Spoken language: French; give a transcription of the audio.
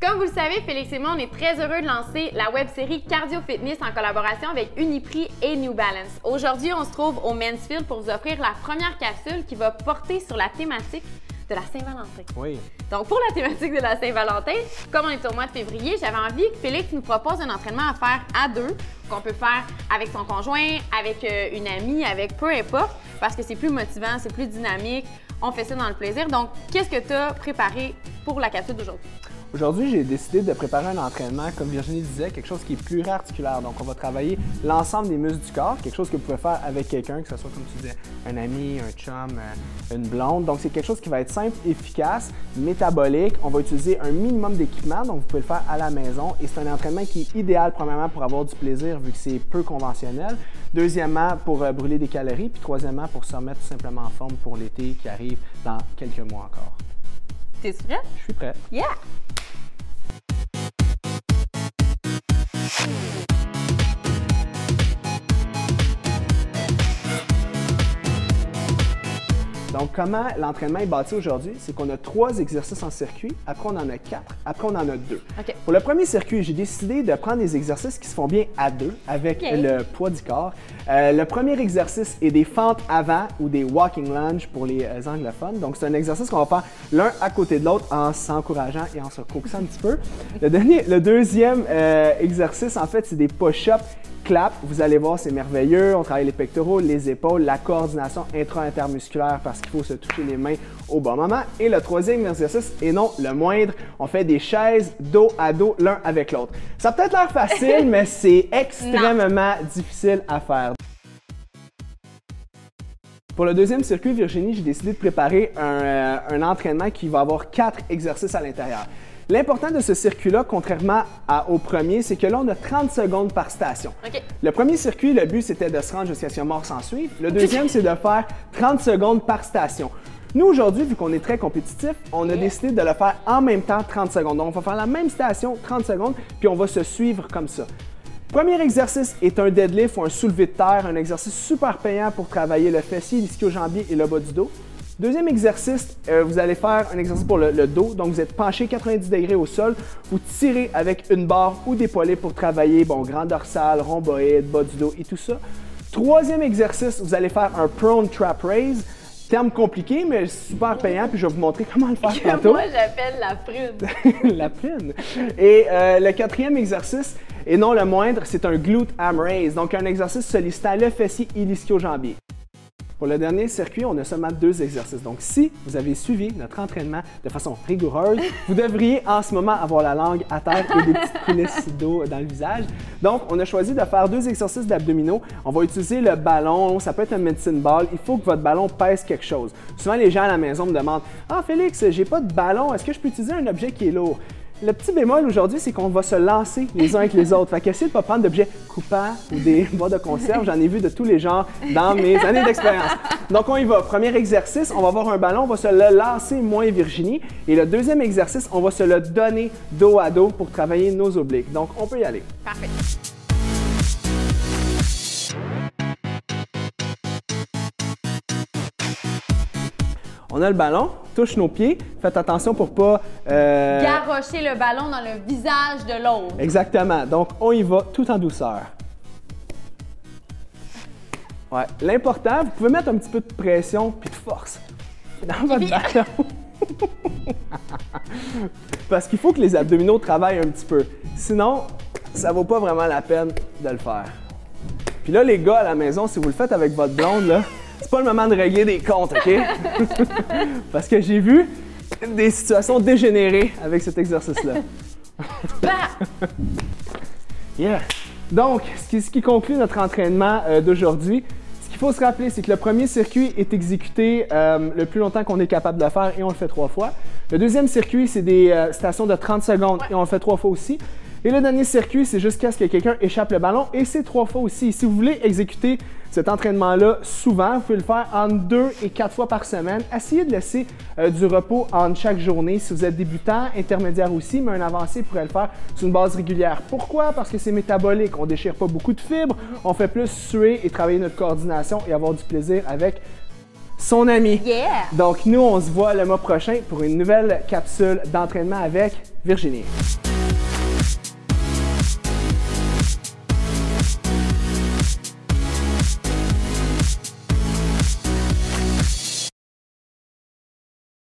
Comme vous le savez, Félix et moi, on est très heureux de lancer la web-série Cardio Fitness en collaboration avec Uniprix et New Balance. Aujourd'hui, on se trouve au Mansfield pour vous offrir la première capsule qui va porter sur la thématique de la Saint-Valentin. Oui. Donc, pour la thématique de la Saint-Valentin, comme on est au mois de février, j'avais envie que Félix nous propose un entraînement à faire à deux, qu'on peut faire avec son conjoint, avec une amie, avec peu importe, parce que c'est plus motivant, c'est plus dynamique, on fait ça dans le plaisir. Donc, qu'est-ce que tu as préparé pour la capsule d'aujourd'hui? Aujourd'hui, j'ai décidé de préparer un entraînement, comme Virginie disait, quelque chose qui est pluriarticulaire. Donc, on va travailler l'ensemble des muscles du corps, quelque chose que vous pouvez faire avec quelqu'un, que ce soit, comme tu disais, un ami, un chum, une blonde. Donc, c'est quelque chose qui va être simple, efficace, métabolique. On va utiliser un minimum d'équipement, donc vous pouvez le faire à la maison. Et c'est un entraînement qui est idéal, premièrement, pour avoir du plaisir, vu que c'est peu conventionnel. Deuxièmement, pour brûler des calories. Puis troisièmement, pour se remettre tout simplement en forme pour l'été qui arrive dans quelques mois encore. T'es prêt? Je suis prêt. Yeah! Donc, comment l'entraînement est bâti aujourd'hui? C'est qu'on a 3 exercices en circuit, après on en a 4, après on en a 2. Okay. Pour le premier circuit, j'ai décidé de prendre des exercices qui se font bien à 2 avec le poids du corps. Le premier exercice est des fentes avant ou des walking lunges pour les anglophones. Donc, c'est un exercice qu'on va faire l'un à côté de l'autre en s'encourageant et en se coaxant un petit peu. Le deuxième exercice, en fait, c'est des push-ups. Clap, vous allez voir, c'est merveilleux. On travaille les pectoraux, les épaules, la coordination intra-intermusculaire parce qu'il faut se toucher les mains au bon moment. Et le troisième exercice, et non le moindre, on fait des chaises dos à dos l'un avec l'autre. Ça a peut-être l'air facile, mais c'est extrêmement difficile à faire. Pour le deuxième circuit, Virginie, j'ai décidé de préparer un entraînement qui va avoir 4 exercices à l'intérieur. L'important de ce circuit-là, contrairement au premier, c'est que là, on a 30 secondes par station. Okay. Le premier circuit, le but, c'était de se rendre jusqu'à ce qu'il y ait mort sans suivre. Le deuxième, c'est de faire 30 secondes par station. Nous, aujourd'hui, vu qu'on est très compétitif, on a décidé de le faire en même temps 30 secondes. Donc, on va faire la même station 30 secondes, puis on va se suivre comme ça. Premier exercice est un deadlift ou un soulevé de terre, un exercice super payant pour travailler le fessier, l'ischio-jambier et le bas du dos. Deuxième exercice, vous allez faire un exercice pour le dos. Donc, vous êtes penché 90 degrés au sol. Vous tirez avec une barre ou des poignets pour travailler grand dorsal, rhomboïde, bas du dos et tout ça. Troisième exercice, vous allez faire un prone trap raise. Terme compliqué, mais super payant. Puis, je vais vous montrer comment le faire tantôt. Moi, j'appelle la prune. La prune. Et le quatrième exercice, et non le moindre, c'est un glute ham raise. Donc, un exercice sollicitant le fessier et l'ischio-jambier. Pour le dernier circuit, on a seulement 2 exercices. Donc, si vous avez suivi notre entraînement de façon rigoureuse, vous devriez en ce moment avoir la langue à terre et des petites coulisses d'eau dans le visage. Donc, on a choisi de faire 2 exercices d'abdominaux. On va utiliser le ballon, ça peut être un medicine ball. Il faut que votre ballon pèse quelque chose. Souvent, les gens à la maison me demandent « Ah, Félix, j'ai pas de ballon, est-ce que je peux utiliser un objet qui est lourd? » Le petit bémol aujourd'hui, c'est qu'on va se lancer les uns avec les autres. Fait qu'essayez de ne pas prendre d'objets coupants ou des bois de conserve. J'en ai vu de tous les genres dans mes années d'expérience. Donc, on y va. Premier exercice, on va avoir un ballon, on va se le lancer, moi et Virginie. Et le deuxième exercice, on va se le donner dos à dos pour travailler nos obliques. Donc, on peut y aller. Parfait. On a le ballon, touche nos pieds. Faites attention pour pas... garrocher le ballon dans le visage de l'autre. Exactement. Donc, on y va tout en douceur. Ouais. L'important, vous pouvez mettre un petit peu de pression puis de force dans votre ballon. Parce qu'il faut que les abdominaux travaillent un petit peu. Sinon, ça vaut pas vraiment la peine de le faire. Puis là, les gars à la maison, si vous le faites avec votre blonde, là, c'est pas le moment de régler des comptes, OK? Parce que j'ai vu des situations dégénérer avec cet exercice-là. Yeah! Donc, ce qui conclut notre entraînement d'aujourd'hui, ce qu'il faut se rappeler, c'est que le premier circuit est exécuté le plus longtemps qu'on est capable de le faire et on le fait 3 fois. Le deuxième circuit, c'est des stations de 30 secondes et on le fait 3 fois aussi. Et le dernier circuit, c'est jusqu'à ce que quelqu'un échappe le ballon et c'est 3 fois aussi. Si vous voulez exécuter cet entraînement-là souvent, vous pouvez le faire entre 2 et 4 fois par semaine. Essayez de laisser du repos entre chaque journée. Si vous êtes débutant, intermédiaire aussi, mais un avancé pourrait le faire sur une base régulière. Pourquoi? Parce que c'est métabolique. On ne déchire pas beaucoup de fibres, on fait plus suer et travailler notre coordination et avoir du plaisir avec son ami. Yeah! Donc, nous, on se voit le mois prochain pour une nouvelle capsule d'entraînement avec Virginie.